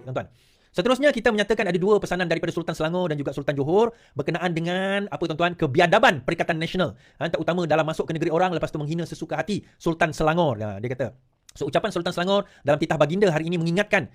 tuan-tuan. Seterusnya kita menyatakan ada dua pesanan daripada Sultan Selangor dan juga Sultan Johor berkenaan dengan apa tuan-tuan, kebiadaban Perikatan Nasional, terutama dalam masuk ke negeri orang lepas tu menghina sesuka hati Sultan Selangor. Dia kata, so ucapan Sultan Selangor dalam titah baginda hari ini mengingatkan,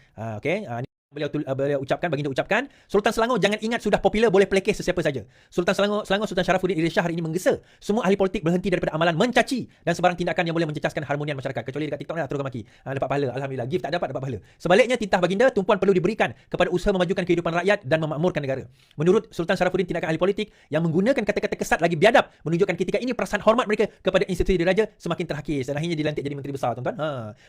beliau ucapkan, baginda ucapkan, Sultan Selangor jangan ingat sudah popular boleh pelekeh sesiapa saja. Sultan Selangor Sultan Sharafuddin Idris Shah hari ini menggesa semua ahli politik berhenti daripada amalan mencaci dan sebarang tindakan yang boleh mencecaskan harmonian masyarakat. Kecuali dekat TikTok ni terus maki. Dapat pahala, alhamdulillah. Gift tak dapat pahala. Sebaliknya titah baginda tumpuan perlu diberikan kepada usaha memajukan kehidupan rakyat dan memakmurkan negara. Menurut Sultan Sharafuddin, tindakan ahli politik yang menggunakan kata-kata kesat lagi biadab menunjukkan ketika ini perasaan hormat mereka kepada institusi diraja semakin terhakis dan akhirnya dilantik jadi menteri besar, tuan-tuan.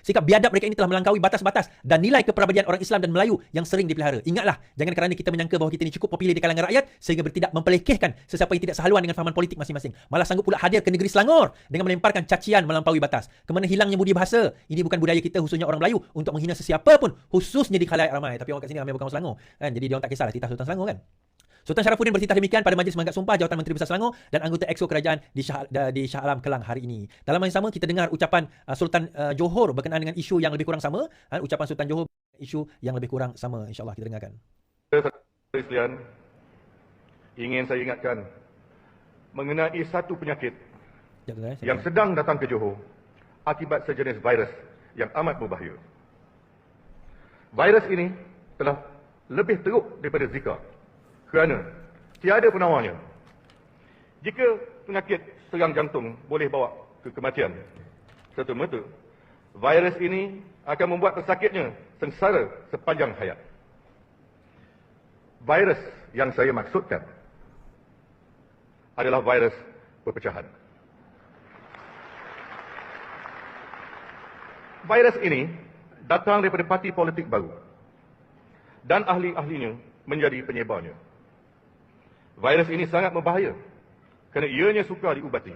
Sikap biadab mereka ini telah melangkaui batas-batas dan nilai kepribadian orang Islam dan Melayu yang sering dipelihara. Ingatlah, jangan kerana kita menyangka bahawa kita ini cukup popular di kalangan rakyat sehingga bertindak mempelekehkan sesiapa yang tidak sehaluan dengan fahaman politik masing-masing. Malah sanggup pula hadir ke negeri Selangor dengan melemparkan cacian melampaui batas. Kemana hilangnya budi bahasa. Ini bukan budaya kita, khususnya orang Melayu, untuk menghina sesiapa pun, khususnya di khalayak ramai. Tapi orang kat sini ramai bukan orang Selangor, kan? Jadi dia orang tak kisahlah titah Sultan Selangor, kan? Sultan Sharafuddin bertitah demikian pada majlis menganggap sumpah jawatan Menteri Besar Selangor dan anggota EXCO kerajaan di Shah Alam Kelang hari ini. Dalam masa yang sama kita dengar ucapan Sultan Johor berkenaan dengan isu yang lebih kurang sama. Ucapan Sultan Johor isu yang lebih kurang sama. InsyaAllah kita dengarkan. Sekalian, ingin saya ingatkan mengenai satu penyakit yang sedang datang ke Johor akibat sejenis virus yang amat berbahaya. Virus ini telah lebih teruk daripada Zika kerana tiada penawarnya. Jika penyakit serang jantung boleh bawa ke kematian serta-merta, virus ini akan membuat pesakitnya sengsara sepanjang hayat. Virus yang saya maksudkan adalah virus perpecahan. Virus ini datang daripada parti politik baru dan ahli-ahlinya menjadi penyebarnya. Virus ini sangat berbahaya kerana ianya sukar diubati.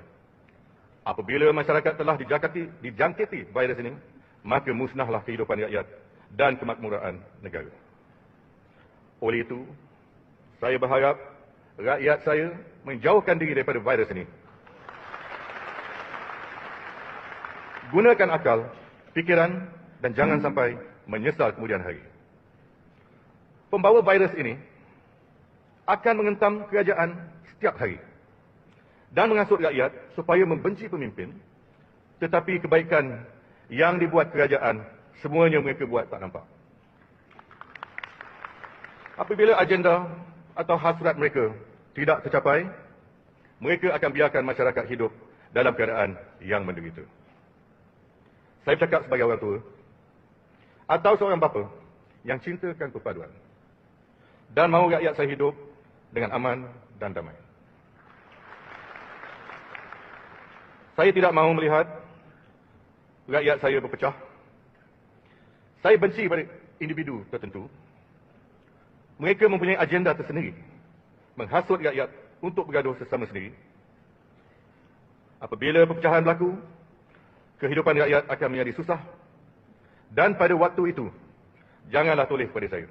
Apabila masyarakat telah dijangkiti virus ini, maka musnahlah kehidupan rakyat dan kemakmuran negara. Oleh itu, saya berharap rakyat saya menjauhkan diri daripada virus ini. Gunakan akal, fikiran dan jangan sampai menyesal kemudian hari. Pembawa virus ini akan mengentam kerajaan setiap hari dan menghasut rakyat supaya membenci pemimpin, tetapi kebaikan yang dibuat kerajaan semuanya mereka buat tak nampak. Apabila agenda atau hasrat mereka tidak tercapai, mereka akan biarkan masyarakat hidup dalam keadaan yang menderita. Saya bercakap sebagai orang tua atau seorang bapa yang cintakan perpaduan dan mahu rakyat saya hidup dengan aman dan damai. Saya tidak mahu melihat rakyat saya berpecah. Saya benci pada individu tertentu. Mereka mempunyai agenda tersendiri, menghasut rakyat untuk bergaduh sesama sendiri. Apabila perpecahan berlaku, kehidupan rakyat akan menjadi susah. Dan pada waktu itu, janganlah toleh kepada saya.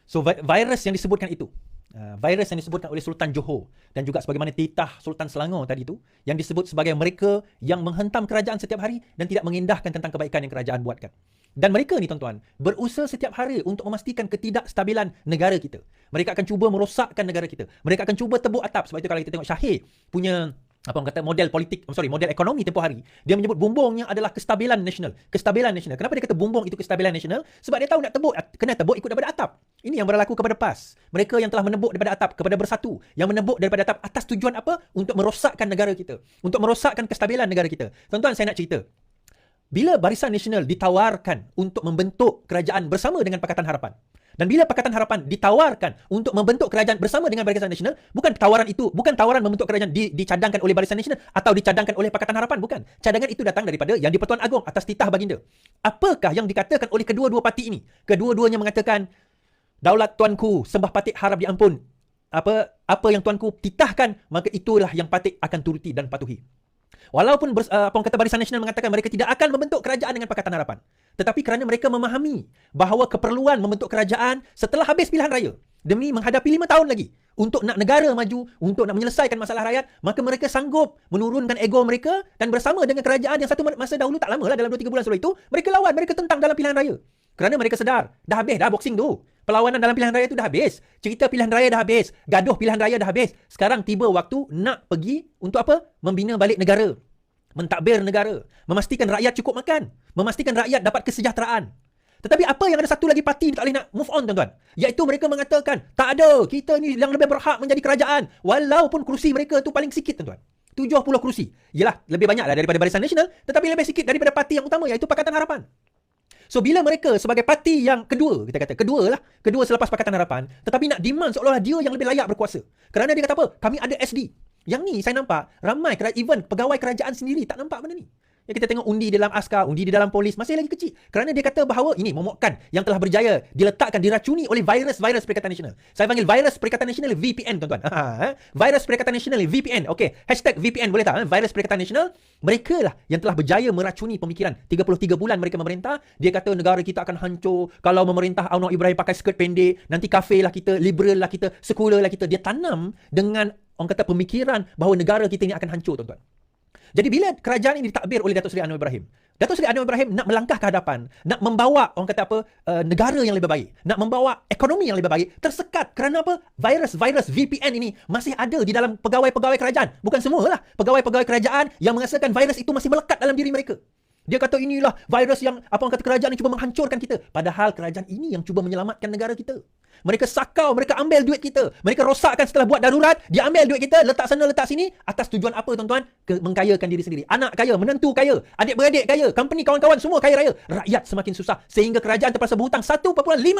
So virus yang disebutkan itu, virus yang disebutkan oleh Sultan Johor dan juga sebagaimana titah Sultan Selangor tadi itu, yang disebut sebagai mereka yang menghentam kerajaan setiap hari dan tidak mengindahkan tentang kebaikan yang kerajaan buatkan. Dan mereka ni tuan-tuan berusaha setiap hari untuk memastikan ketidakstabilan negara kita. Mereka akan cuba merosakkan negara kita. Mereka akan cuba tebuk atap. Sebab itu kalau kita tengok Syahir punya orang kata model politik, model ekonomi tempoh hari, dia menyebut bumbungnya adalah kestabilan nasional. Kestabilan nasional. Kenapa dia kata bumbung itu kestabilan nasional? Sebab dia tahu nak tebuk, kena tebuk ikut daripada atap. Ini yang berlaku kepada PAS. Mereka yang telah menebuk daripada atap kepada Bersatu, yang menebuk daripada atap atas tujuan apa? Untuk merosakkan negara kita, untuk merosakkan kestabilan negara kita. Tuan-tuan, saya nak cerita. Bila Barisan Nasional ditawarkan untuk membentuk kerajaan bersama dengan Pakatan Harapan, dan bila Pakatan Harapan ditawarkan untuk membentuk kerajaan bersama dengan Barisan Nasional, bukan tawaran membentuk kerajaan dicadangkan oleh Barisan Nasional atau dicadangkan oleh Pakatan Harapan, bukan. Cadangan itu datang daripada Yang di-Pertuan Agong atas titah baginda. Apakah yang dikatakan oleh kedua-dua parti ini? Kedua-duanya mengatakan, daulat tuanku, sembah patih harap diampun. Apa yang tuanku titahkan, maka itulah yang patih akan turuti dan patuhi. Walaupun Barisan Nasional mengatakan mereka tidak akan membentuk kerajaan dengan Pakatan Harapan, tetapi kerana mereka memahami bahawa keperluan membentuk kerajaan setelah habis pilihan raya, demi menghadapi 5 tahun lagi untuk nak negara maju, untuk nak menyelesaikan masalah rakyat, maka mereka sanggup menurunkan ego mereka dan bersama dengan kerajaan yang satu masa dahulu tak lama lah, dalam 2-3 bulan sebelum itu, mereka lawan, mereka tentang dalam pilihan raya. Kerana mereka sedar, dah habis dah boxing tu. Perlawanan dalam pilihan raya tu dah habis. Cerita pilihan raya dah habis. Gaduh pilihan raya dah habis. Sekarang tiba waktu nak pergi untuk apa? Membina balik negara. Mentadbir negara. Memastikan rakyat cukup makan. Memastikan rakyat dapat kesejahteraan. Tetapi apa yang ada satu lagi parti tak boleh nak move on, tuan-tuan. Iaitu mereka mengatakan, tak ada, kita ni yang lebih berhak menjadi kerajaan. Walaupun kerusi mereka tu paling sikit, tuan-tuan. 70 kerusi. Yelah, lebih banyak lah daripada Barisan Nasional, tetapi lebih sikit daripada parti yang utama, iaitu Pakatan Harapan. So, bila mereka sebagai parti yang kedua, kita kata, kedua selepas Pakatan Harapan, tetapi nak demand seolah-olah dia yang lebih layak berkuasa. Kerana dia kata apa? Kami ada SD. Yang ni saya nampak, ramai, even pegawai kerajaan sendiri tak nampak benda ni. Yang kita tengok undi di dalam askar, undi di dalam polis, masih lagi kecil. Kerana dia kata bahawa ini momokkan yang telah berjaya diletakkan, diracuni oleh virus Perikatan Nasional. Saya panggil virus Perikatan Nasional VPN, tuan-tuan. Virus Perikatan Nasional VPN. Okey, hashtag VPN boleh tak? Virus Perikatan Nasional. Mereka lah yang telah berjaya meracuni pemikiran. 33 bulan mereka memerintah. Dia kata negara kita akan hancur kalau memerintah Anwar Ibrahim pakai skirt pendek. Nanti kafe lah kita, liberal lah kita, sekular lah kita. Dia tanam dengan orang kata pemikiran bahawa negara kita ini akan hancur, tuan-tuan. Jadi bila kerajaan ini ditakbir oleh Datuk Seri Anwar Ibrahim, Datuk Seri Anwar Ibrahim nak melangkah ke hadapan, nak membawa orang kata apa, negara yang lebih baik, nak membawa ekonomi yang lebih baik, tersekat kerana apa? Virus VPN ini masih ada di dalam pegawai-pegawai kerajaan. Bukan semualah pegawai-pegawai kerajaan yang merasakan virus itu masih melekat dalam diri mereka. Dia kata inilah virus yang apa orang kata kerajaan yang cuba menghancurkan kita. Padahal kerajaan ini yang cuba menyelamatkan negara kita. Mereka sakau, mereka ambil duit kita. Mereka rosakkan setelah buat darurat, dia ambil duit kita, letak sana, letak sini. Atas tujuan apa, tuan-tuan? Mengkayakan diri sendiri. Anak kaya, menantu kaya, adik-beradik kaya, company kawan-kawan semua kaya raya. Rakyat semakin susah. Sehingga kerajaan terpaksa berhutang 1.5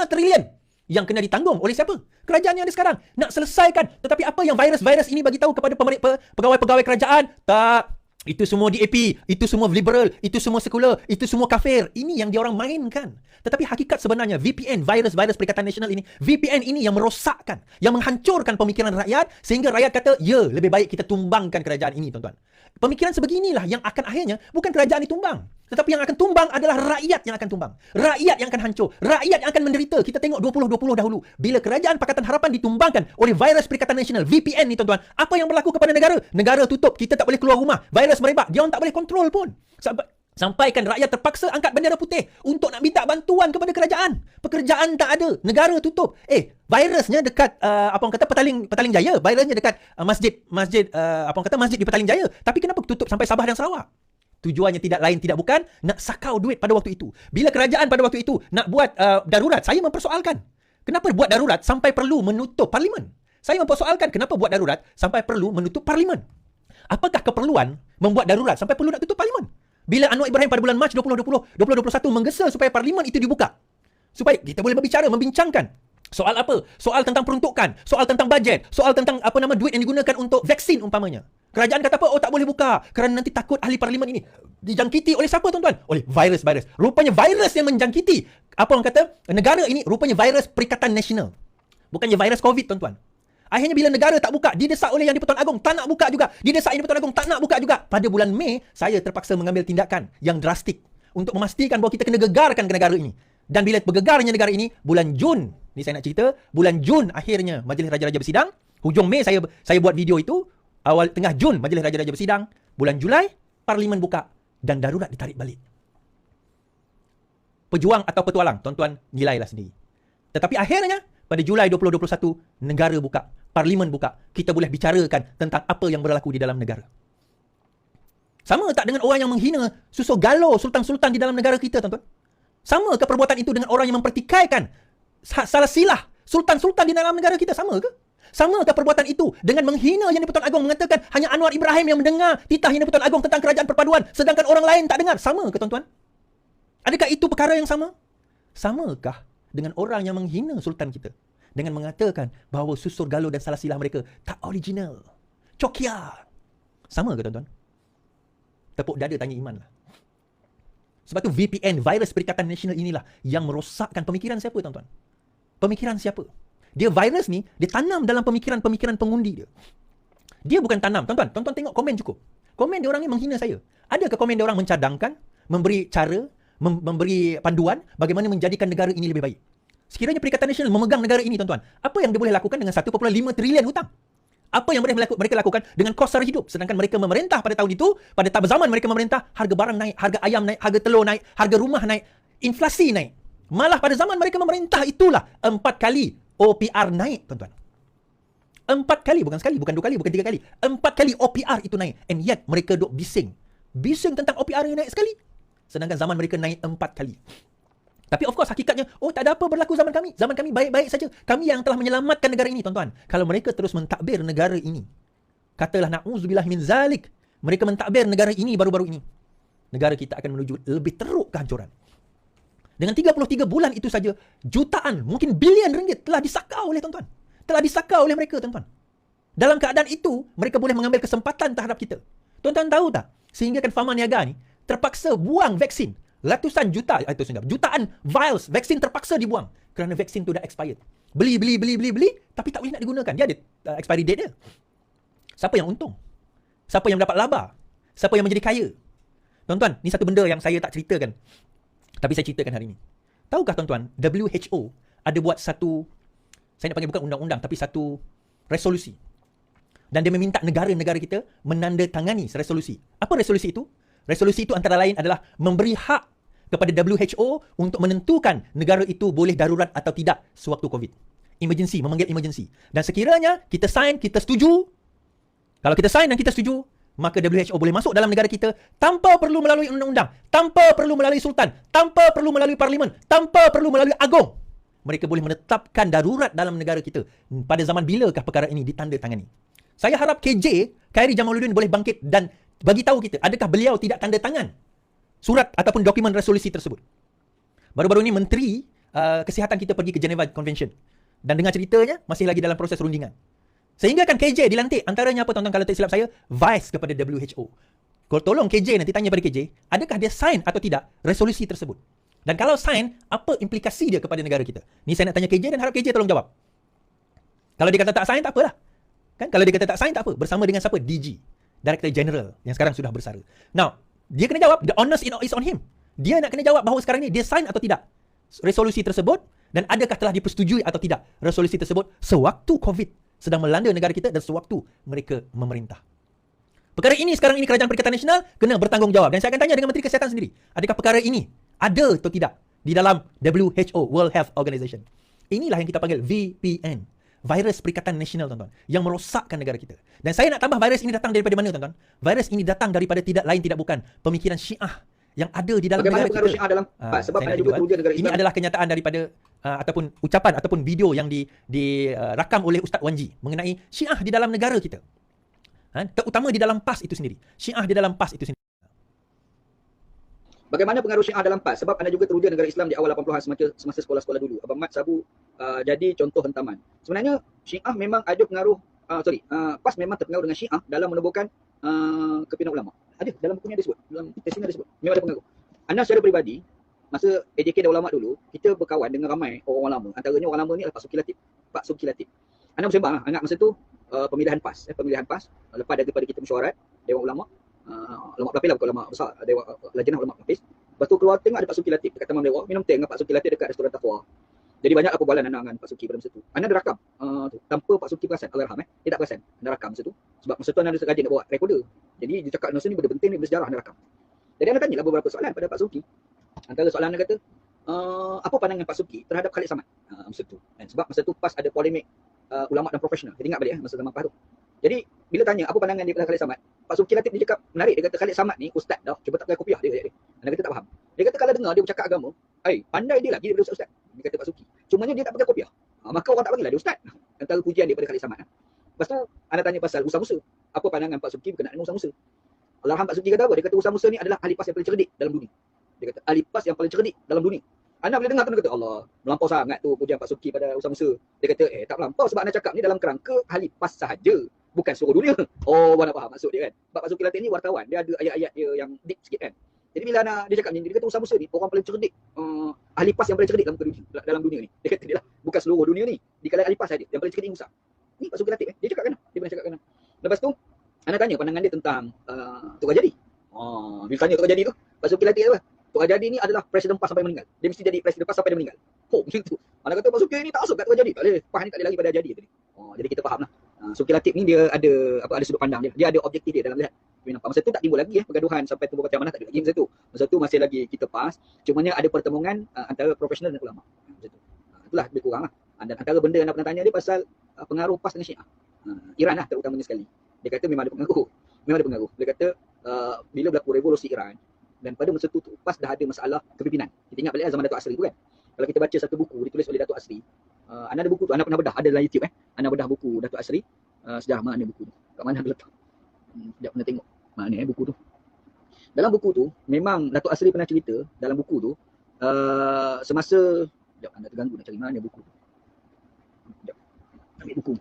trilion. Yang kena ditanggung oleh siapa? Kerajaan yang ada sekarang. Nak selesaikan. Tetapi apa yang virus ini bagi tahu kepada pegawai-pegawai kerajaan? Tak. Itu semua DAP, itu semua liberal, itu semua sekular, itu semua kafir. Ini yang diorang mainkan. Tetapi hakikat sebenarnya VPN, virus Perikatan Nasional ini, VPN ini yang merosakkan, yang menghancurkan pemikiran rakyat sehingga rakyat kata, ya, lebih baik kita tumbangkan kerajaan ini, tuan-tuan. Pemikiran sebeginilah yang akan akhirnya bukan kerajaan ditumbang, tetapi yang akan tumbang adalah rakyat yang akan tumbang. Rakyat yang akan hancur, rakyat yang akan menderita. Kita tengok 2020 dahulu. Bila kerajaan Pakatan Harapan ditumbangkan oleh virus Perikatan Nasional, VPN ni, tuan-tuan, apa yang berlaku kepada negara? Negara tutup, kita tak boleh keluar rumah. Virus merebak, dia orang tak boleh kontrol pun. Sampaikan rakyat terpaksa angkat bendera putih untuk nak minta bantuan kepada kerajaan. Pekerjaan tak ada, negara tutup. Virusnya dekat apa orang kata Petaling Jaya, virusnya dekat masjid di Petaling Jaya. Tapi kenapa tutup sampai Sabah dan Sarawak? Tujuannya tidak lain tidak bukan nak sakau duit pada waktu itu. Bila kerajaan pada waktu itu nak buat darurat, saya mempersoalkan, kenapa buat darurat sampai perlu menutup parlimen? Saya mempersoalkan kenapa buat darurat sampai perlu menutup parlimen? Apakah keperluan membuat darurat sampai perlu nak tutup parlimen? Bila Anwar Ibrahim pada bulan Mac 2021 menggesa supaya parlimen itu dibuka, supaya kita boleh berbicara, membincangkan soal apa? Soal tentang peruntukan, soal tentang bajet, soal tentang duit yang digunakan untuk vaksin umpamanya. Kerajaan kata apa? Oh, tak boleh buka kerana nanti takut ahli parlimen ini dijangkiti oleh siapa, tuan-tuan? Oleh virus. Rupanya virus yang menjangkiti apa orang kata negara ini rupanya virus Perikatan Nasional. Bukannya virus COVID, tuan-tuan. Akhirnya bila negara tak buka, didesak oleh Yang di-Pertuan Agong, tak nak buka juga. Didesak Yang di-Pertuan Agong, tak nak buka juga. Pada bulan Mei, saya terpaksa mengambil tindakan yang drastik untuk memastikan bahawa kita kena gegarkan ke negara ini. Dan bila bergegarnya negara ini, bulan Jun, ni saya nak cerita, bulan Jun akhirnya Majlis Raja-Raja bersidang. Hujung Mei saya buat video itu. Awal tengah Jun Majlis Raja-Raja bersidang. Bulan Julai, Parlimen buka dan darurat ditarik balik. Pejuang atau petualang, tuan-tuan nilailah sendiri. Tetapi akhirnya, pada Julai 2021, negara buka. Parlimen buka. Kita boleh bicarakan tentang apa yang berlaku di dalam negara. Sama tak dengan orang yang menghina Susur Galo, sultan-sultan di dalam negara kita, tuan-tuan? Sama ke perbuatan itu dengan orang yang mempertikaikan salah silah sultan-sultan di dalam negara kita? Sama ke? Sama ke perbuatan itu dengan menghina Yang di-Pertuan Agong, mengatakan hanya Anwar Ibrahim yang mendengar titah Yang di-Pertuan Agong tentang kerajaan perpaduan, sedangkan orang lain tak dengar? Sama ke, tuan-tuan? Adakah itu perkara yang sama? Samakah dengan orang yang menghina sultan kita dengan mengatakan bahawa Susur Galo dan salah silah mereka tak original, cokia? Sama ke, tuan-tuan? Tepuk dada tanya iman lah. Sebab tu VPN, virus Perikatan Nasional inilah yang merosakkan pemikiran siapa, tuan-tuan? Pemikiran siapa? Dia virus ni, dia tanam dalam pemikiran-pemikiran pengundi dia. Dia bukan tanam, tuan-tuan. Tuan-tuan tengok komen cukup. Komen dia orang ni menghina saya. Adakah komen dia orang mencadangkan, memberi cara, memberi panduan bagaimana menjadikan negara ini lebih baik? Sekiranya Perikatan Nasional memegang negara ini, tuan-tuan, apa yang dia boleh lakukan dengan 1.5 trilion hutang? Apa yang boleh mereka lakukan dengan kos sara hidup? Sedangkan mereka memerintah pada tahun itu, pada zaman mereka memerintah, harga barang naik, harga ayam naik, harga telur naik, harga rumah naik, inflasi naik. Malah pada zaman mereka memerintah itulah 4 kali OPR naik, tuan-tuan. 4 kali, bukan sekali, bukan 2 kali, bukan 3 kali. 4 kali OPR itu naik. And yet mereka duk bising. Bising tentang OPR yang naik sekali. Sedangkan zaman mereka naik 4 kali. Tapi of course hakikatnya, tak ada apa berlaku zaman kami. Zaman kami baik-baik saja. Kami yang telah menyelamatkan negara ini, tuan-tuan. Kalau mereka terus mentadbir negara ini, katalah na'udzubillah min zalik, mereka mentadbir negara ini baru-baru ini, negara kita akan menuju lebih teruk kehancuran. Dengan 33 bulan itu saja, jutaan, mungkin bilion ringgit telah disakau oleh tuan-tuan. Telah disakau oleh mereka, tuan-tuan. Dalam keadaan itu, mereka boleh mengambil kesempatan terhadap kita. Tuan-tuan tahu tak? Sehingga kan Pharma Niaga ni terpaksa buang vaksin. Ratusan juta, jutaan vials vaksin terpaksa dibuang kerana vaksin tu dah expired. Beli, tapi tak boleh nak digunakan. Dia ada expiry date dia. Siapa yang untung? Siapa yang mendapat laba? Siapa yang menjadi kaya? Tuan-tuan, ni satu benda yang saya tak ceritakan, tapi saya ceritakan hari ini. Tahukah tuan-tuan, WHO ada buat satu, saya nak panggil bukan undang-undang, tapi satu resolusi. Dan dia meminta negara-negara kita menandatangani resolusi. Apa resolusi itu? Resolusi itu antara lain adalah memberi hak kepada WHO untuk menentukan negara itu boleh darurat atau tidak sewaktu COVID. Emergency, memanggil emergency. Dan sekiranya kita sign, kita setuju. Kalau kita sign dan kita setuju, maka WHO boleh masuk dalam negara kita tanpa perlu melalui undang-undang, tanpa perlu melalui sultan, tanpa perlu melalui parlimen, tanpa perlu melalui agong. Mereka boleh menetapkan darurat dalam negara kita. Pada zaman bilakah perkara ini ditandatangani? Saya harap KJ, Khairi Jamaluddin boleh bangkit dan bagi tahu kita, adakah beliau tidak tanda tangan surat ataupun dokumen resolusi tersebut. Baru-baru ini Menteri Kesihatan kita pergi ke Geneva Convention. Dan dengar ceritanya, masih lagi dalam proses rundingan. Sehingga kan KJ dilantik. Antaranya apa tuan-tuan, kalau tak silap saya, Vice kepada WHO. Kalau tolong KJ nanti tanya pada KJ, adakah dia sign atau tidak resolusi tersebut. Dan kalau sign, apa implikasi dia kepada negara kita. Ni saya nak tanya KJ dan harap KJ tolong jawab. Kalau dia kata tak sign, tak apalah. Kan? Kalau dia kata tak sign, tak apa. Bersama dengan siapa? DG. Director General yang sekarang sudah bersara. Now, dia kena jawab, the onus is on him. Dia nak kena jawab bahawa sekarang ni dia sign atau tidak resolusi tersebut, dan adakah telah dipersetujui atau tidak resolusi tersebut sewaktu COVID sedang melanda negara kita dan sewaktu mereka memerintah. Perkara ini sekarang ini Kerajaan Perikatan Nasional kena bertanggungjawab. Dan saya akan tanya dengan Menteri Kesihatan sendiri, adakah perkara ini ada atau tidak di dalam WHO, World Health Organization. Inilah yang kita panggil VPN. Virus Perikatan Nasional, tuan-tuan, yang merosakkan negara kita. Dan saya nak tambah, virus ini datang daripada mana, tuan-tuan? Virus ini datang daripada tidak lain tidak bukan pemikiran Syiah yang ada di dalam negara kita. Bagaimana pengaruh Syiah dalam sebab ada juga teruja negara Islam. Ini adalah kenyataan daripada ataupun ucapan ataupun video yang dirakam oleh Ustaz Wanji mengenai Syiah di dalam negara kita. Terutama di dalam PAS itu sendiri. Syiah di dalam PAS itu sendiri. Bagaimana pengaruh Syiah dalam PAS? Sebab anda juga teruja negara Islam di awal 80-an semasa sekolah-sekolah dulu. Abang Mat Sabu jadi contoh hentaman. Sebenarnya Syiah memang ada pengaruh, PAS memang terpengaruh dengan Syiah dalam menubuhkan kepimpinan ulama. Ada, dalam bukunya disebut, dalam tesnya disebut. Memang ada pengaruh. Anda secara peribadi, masa AJK dan ulama dulu, kita berkawan dengan ramai orang lama. Antaranya orang lama ni adalah Pak Suki Latif. Pak Suki Latif. Anda bersembang, ingat masa tu pemilihan PAS. Pemilihan PAS, lepas daripada kita mesyuarat, Dewan Ulama, ulama pelapis lah, bukan ulama besar, Dewan Lajnah Ulama Pelapis. Lepas tu keluar tengok ada Pak Suki Latif dekat Taman Dewa, minum teh dengan Pak Suki Latif dekat restoran Taqwa. Jadi banyak perbualan anda dengan Pak Suki pada masa tu. Anda ada rakam tanpa Pak Suki perasan, Allahyarham dia tak perasan. Anda rakam masa tu. Sebab masa tu anda ada rajin nak buat recorder. Jadi dia cakap masa ni benda penting ni, benda sejarah, anda rakam. Jadi anda tanyalah beberapa soalan pada Pak Suki. Antara soalan anda kata, apa pandangan Pak Suki terhadap Khalid Samad masa tu. Dan sebab masa tu PAS ada polemik ulama dan profesional. Jadi ingat balik masa zaman PAS tu. Jadi bila tanya apa pandangan dia pada Khalid Samad, Pak Suki Latif dia cakap menarik. Dia kata Khalid Samad ni ustaz dah, cuba tak pakai kopiah dia. Anda kata tak faham. Dia kata kalau dengar dia bercakap agama, pandai dia lagi daripada ustaz. Dia kata Pak Suki. Cumanya dia tak pakai kopiah. Maka orang tak panggil lah dia ustaz. Antara pujian dia pada Khalid Samad. Lepas tu anda tanya pasal Usaha Musa. Apa pandangan Pak Suki berkenaan dengan Usaha Musa? Allahyarham Pak Suki kata apa? Dia kata Usaha Musa ni adalah ahli PAS yang paling cerdik dalam dunia. Dia kata ahli PAS yang paling cerdik dalam dunia. Anda boleh dengar tu, anda kata Allah, melampau sangat tu pujian Pak Suki pada Usaha Musa. Dia kata tak melampau sebab anda cakap ni dalam kerangka ahli PAS sahaja, bukan seluruh dunia. Oh, anda faham maksud dia kan? Sebab Pak Suki Latif ni wartawan, dia ada ayat-ayat dia yang deep sikit kan. Jadi bila dia cakap ni, dia kata Usaha Musa ni orang paling cerdik, ahli PAS yang paling cerdik dalam dunia ni. Dia kata dia lah, bukan seluruh dunia ni. Di kalangan ahli PAS saja yang paling cerdik Musa. Ni Pak Suki Latif dia cakap kan? Dia pernah cakap kan? Lepas tu anda tanya pandangan dia tentang Tok Rajadi. Bila tanya Tok Rajadi tu, Pak Suki Latif apa? Tok Rajadi ni adalah presiden PAS sampai meninggal. Dia mesti jadi presiden PAS sampai dia meninggal. macam tu. Mana kata Pak Suki ni tak masuk kat terjadi. Tak boleh. PAS ni tak boleh lari pada jadi tadi. Jadi kita faham lah. Suki Latif ni dia ada ada sudut pandang dia. Dia ada objektif dia dalam lihat. Masa tu tak timbul lagi pergaduhan sampai tumbuh kata amanah tak ada lagi masa tu. Masa tu masih lagi kita PAS. Cumanya ada pertemuan antara profesional dan ulama. Macam tu. Itulah lebih kurang lah. Dan antara benda yang nak pernah tanya dia pasal pengaruh PAS dengan Syiah. Iran lah terutamanya sekali. Dia kata memang ada pengaruh. Memang ada pengaruh. Dia kata bila berlaku revolusi Iran dan pada masa tu PAS dah ada masalah kepimpinan. Kita ingat balik zaman Datuk Asri tu kan. Kalau kita baca satu buku ditulis oleh Datuk Asri, Ana ada buku tu, Ana pernah bedah, ada dalam YouTube Ana bedah buku Datuk Asri, sejarah mana buku tu. Kat mana dia letak? Sekejap pernah tengok. Mana buku tu. Dalam buku tu memang Datuk Asri pernah cerita dalam buku tu semasa sekejap Anda terganggu nak cari mana buku tu. Sekejap. Ambil buku.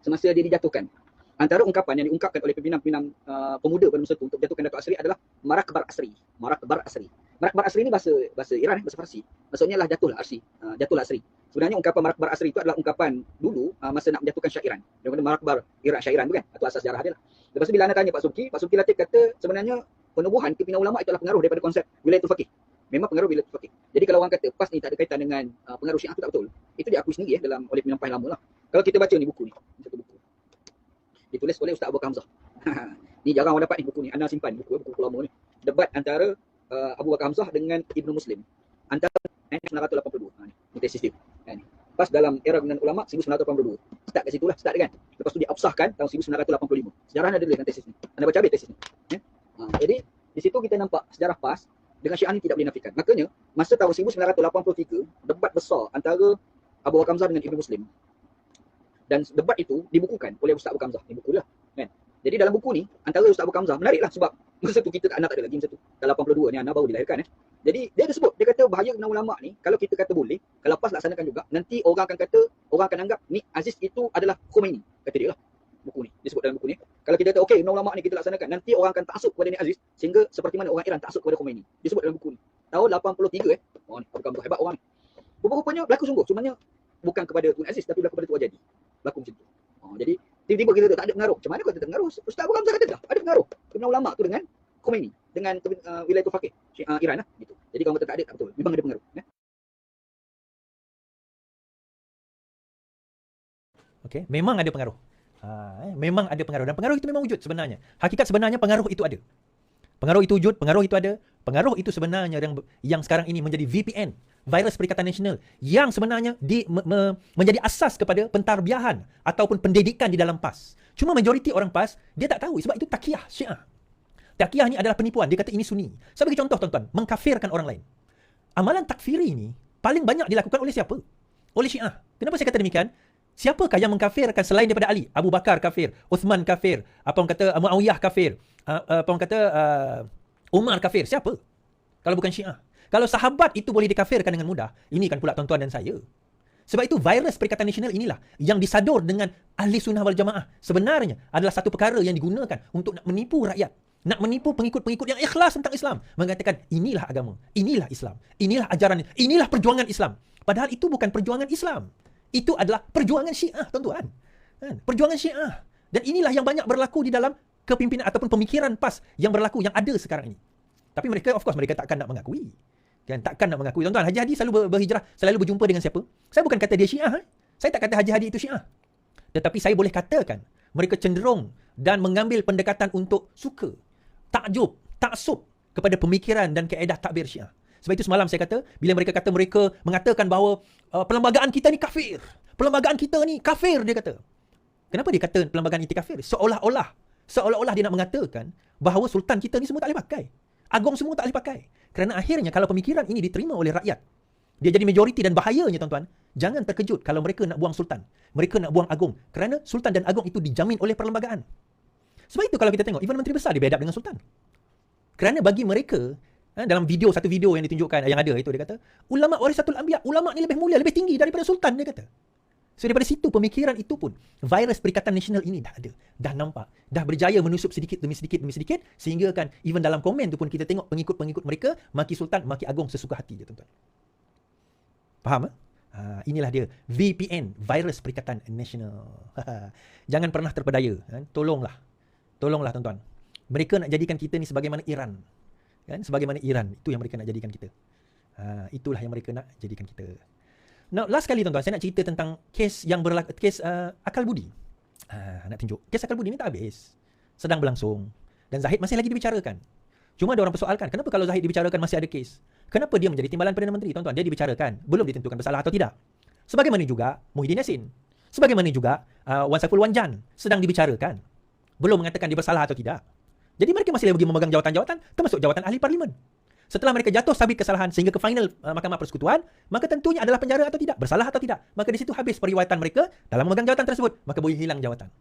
Semasa dia dijatuhkan. Antara ungkapan yang diungkapkan oleh pimpinan-pimpinan pemuda pada masa itu untuk menjatuhkan Datuk Asri adalah Marakbar Asri. Marakbar Asri. Marakbar Asri ni bahasa Iran, bahasa Farsi. Maksudnya lah jatuhlah Asri. Jatuhlah Asri. Sebenarnya ungkapan Marakbar Asri itu adalah ungkapan dulu masa nak menjatuhkan Syah Iran. Daripada Marakbar Syah Iran tu kan? Atau asas sejarah dia lah. Lepas tu bila anda tanya Pak Suki Latif kata sebenarnya penubuhan kepimpinan ulama' itu adalah pengaruh daripada konsep wilayatul faqih. Memang pengaruh wilayatul faqih. Jadi kalau orang kata PAS ni tak ada kaitan dengan pengaruh Syiah tu tak betul. Itu diakui sendiri oleh pimpinan PAS lama lah. Kalau kita baca ni buku ni, satu buku. Ditulis oleh Ustaz Abu Bakar Hamzah. Ni jarang orang dapat ni buku ni. Ana simpan buku lama ni. Debat antara Abu Bakar Hamzah dengan Ibnu Muslim. Antara 1982. Ni tesis dia. PAS dalam era dengan ulama 1982. Start kat situ lah, start kan. Lepas tu dia absahkan tahun 1985. Sejarah ada tulis dalam tesis ni. Anda baca habis tesis ni. Jadi di situ kita nampak sejarah PAS dengan Syiah ni tidak boleh nafikan. Makanya masa tahun 1983 debat besar antara Abu Bakar Hamzah dengan Ibnu Muslim. Dan debat itu dibukukan oleh Ustaz Abu Bakar Hamzah. Ini buku lah. Kan? Jadi dalam buku ni, antara Ustaz Abu Bakar Hamzah, menarik lah sebab masa tu kita anak tak ada lagi masa tu. Tahun 82 ni anak baru dilahirkan. Jadi dia ada sebut, dia kata bahaya kena ulama' ni, kalau kita kata boleh, kalau PAS laksanakan juga, nanti orang akan kata, orang akan anggap ni Aziz itu adalah Khomeini. Kata dia lah. Buku ni, disebut dalam buku ni. Kalau kita kata, okey, kena ulama' ni kita laksanakan, nanti orang akan taksub kepada ni Aziz, sehingga seperti mana orang Iran taksub kepada Khomeini. Disebut dalam buku ni. Tahun 83 Oh ni, Abu Bakar Hamzah hebat orang ni. Rupa-rupanya berlaku sungguh, cumanya bukan kepada Tun Aziz, tapi berlaku kepada Tuan Jadi. Berlaku macam tu. Jadi tiba-tiba kita tak ada pengaruh. Macam mana kau tak pengaruh? Ustaz Abu Bakar Hamzah kata dah ada pengaruh. Kena ulama' tu dengan Khomeini, dengan wilayatul faqih Iran lah gitu. Jadi kalau kata tak ada, tak betul. Memang ada pengaruh. Okey, memang ada pengaruh. Memang ada pengaruh dan pengaruh itu memang wujud sebenarnya. Hakikat sebenarnya pengaruh itu ada. Pengaruh itu wujud, pengaruh itu ada. Pengaruh itu sebenarnya yang sekarang ini menjadi VPN, Virus Perikatan Nasional, yang sebenarnya menjadi asas kepada pentarbiahan ataupun pendidikan di dalam PAS. Cuma majoriti orang PAS, dia tak tahu sebab itu takiyah Syiah. Takiyah ni adalah penipuan. Dia kata ini Sunni. Saya bagi contoh tuan-tuan, mengkafirkan orang lain. Amalan takfiri ni paling banyak dilakukan oleh siapa? Oleh Syiah. Kenapa saya kata demikian? Siapakah yang mengkafirkan selain daripada Ali? Abu Bakar kafir, Uthman kafir, apa orang kata Muawiyah kafir, apa orang kata Umar kafir. Siapa? Kalau bukan Syiah. Kalau sahabat itu boleh dikafirkan dengan mudah, ini kan pula tuan-tuan dan saya. Sebab itu virus Perikatan Nasional inilah yang disadur dengan ahli sunnah wal jamaah. Sebenarnya adalah satu perkara yang digunakan untuk nak menipu rakyat. Nak menipu pengikut-pengikut yang ikhlas tentang Islam. Mengatakan inilah agama, inilah Islam, inilah ajaran, inilah perjuangan Islam. Padahal itu bukan perjuangan Islam. Itu adalah perjuangan Syiah, tuan-tuan. Perjuangan Syiah. Dan inilah yang banyak berlaku di dalam kepimpinan ataupun pemikiran PAS yang berlaku, yang ada sekarang ini. Tapi mereka, of course, mereka takkan nak mengakui. Kan? Takkan nak mengakui. Tuan-tuan, Haji Hadi selalu berhijrah, selalu berjumpa dengan siapa? Saya bukan kata dia Syiah. Saya tak kata Haji Hadi itu Syiah. Tetapi saya boleh katakan, mereka cenderung dan mengambil pendekatan untuk suka, takjub, taksub kepada pemikiran dan kaedah takbir Syiah. Sebab itu semalam saya kata, bila mereka kata mereka mengatakan bahawa perlembagaan kita ni kafir. Perlembagaan kita ni kafir, dia kata. Kenapa dia kata perlembagaan itu kafir? Seolah-olah dia nak mengatakan bahawa sultan kita ni semua tak boleh pakai. Agong semua tak boleh pakai. Kerana akhirnya kalau pemikiran ini diterima oleh rakyat, dia jadi majoriti dan bahayanya tuan-tuan. Jangan terkejut kalau mereka nak buang sultan. Mereka nak buang agong. Kerana sultan dan agong itu dijamin oleh perlembagaan. Sebab itu kalau kita tengok, even menteri besar dia beradab dengan sultan. Kerana bagi mereka, dalam satu video yang ditunjukkan, yang ada itu, dia kata, ulama warisatul anbiya, ulama ni lebih mulia, lebih tinggi daripada sultan, dia kata. So daripada situ pemikiran itu pun, virus Perikatan Nasional ini dah ada. Dah nampak. Dah berjaya menyusup sedikit demi sedikit, sehingga kan, even dalam komen tu pun kita tengok pengikut-pengikut mereka, maki sultan, maki agong sesuka hati dia, tuan-tuan. Faham? Inilah dia VPN, Virus Perikatan Nasional. Jangan pernah terpedaya. Tolonglah tuan-tuan. Mereka nak jadikan kita ni sebagaimana Iran. Sebagaimana Iran, itu yang mereka nak jadikan kita. Itulah yang mereka nak jadikan kita. Now, last kali tuan-tuan, saya nak cerita tentang kes yang berlaku, kes akal budi. Nak tunjuk. Kes akal budi ni tak habis. Sedang berlangsung. Dan Zahid masih lagi dibicarakan. Cuma ada orang persoalkan, kenapa kalau Zahid dibicarakan masih ada kes? Kenapa dia menjadi timbalan Perdana Menteri? Tuan-tuan, dia dibicarakan, belum ditentukan bersalah atau tidak. Sebagaimana juga Muhyiddin Yassin. Sebagaimana juga Wan Saiful Wan Jan sedang dibicarakan. Belum mengatakan dia bersalah atau tidak. Jadi mereka masih lagi memegang jawatan-jawatan, termasuk jawatan ahli parlimen. Setelah mereka jatuh sabit kesalahan sehingga ke final Mahkamah Persekutuan, maka tentunya adalah penjara atau tidak, bersalah atau tidak. Maka di situ habis periwayatan mereka dalam memegang jawatan tersebut, maka boleh hilang jawatan.